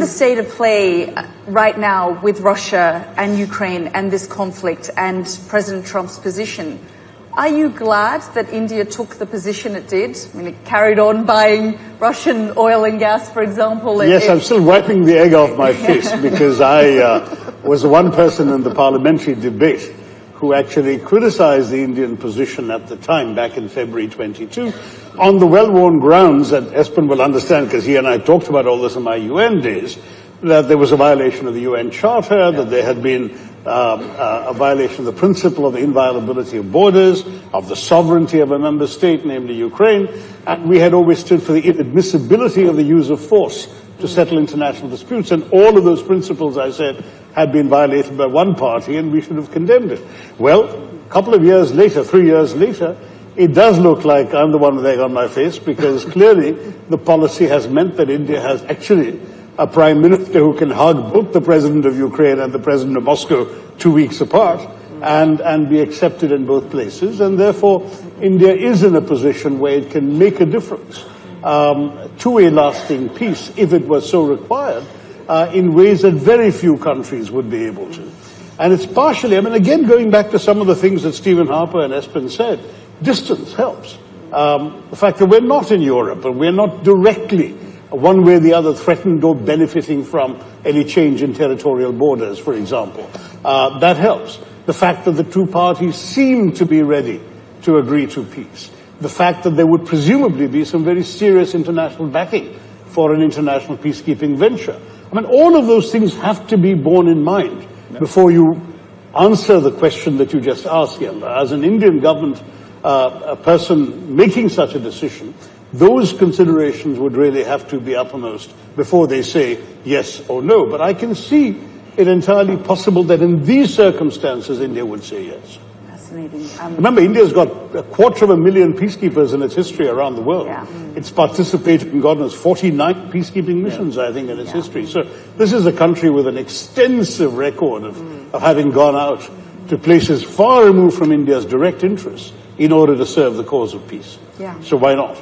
given the state of play right now with Russia and Ukraine and this conflict and President Trump's position, are you glad that India took the position it did? I mean, it carried on buying Russian oil and gas, for example. Yes, I'm still wiping the egg off my face because I was the one person in the parliamentary debate who actually criticized the Indian position at the time, back in February 22, on the well-worn grounds that Espen will understand, because he and I talked about all this in my UN days, that there was a violation of the UN Charter, that there had been a violation of the principle of the inviolability of borders, of the sovereignty of a member state, namely Ukraine, and we had always stood for the inadmissibility of the use of force to settle international disputes, and all of those principles, I said, had been violated by one party, and we should have condemned it. Well, a couple of years later, 3 years later, it does look like I'm the one with egg on my face, because clearly the policy has meant that India has actually a prime minister who can hug both the president of Ukraine and the president of Moscow 2 weeks apart and be accepted in both places. And therefore, India is in a position where it can make a difference to a lasting peace, if it was so required, in ways that very few countries would be able to. And it's partially, I mean, again, going back to some of the things that Stephen Harper and Espen said, distance helps. The fact that we're not in Europe and we're not directly, one way or the other, threatened or benefiting from any change in territorial borders, for example, that helps. The fact that the two parties seem to be ready to agree to peace. The fact that there would presumably be some very serious international backing for an international peacekeeping venture. I mean, all of those things have to be borne in mind before you answer the question that you just asked, Yella. As an Indian government a person making such a decision, those considerations would really have to be uppermost before they say yes or no. But I can see it entirely possible that in these circumstances, India would say yes. Fascinating. Remember, India's got 250,000 peacekeepers in its history around the world. Yeah. It's participated in, God knows, 49 peacekeeping missions, I think, in its history. So this is a country with an extensive record of having gone out to places far removed from India's direct interests in order to serve the cause of peace. Yeah. So why not?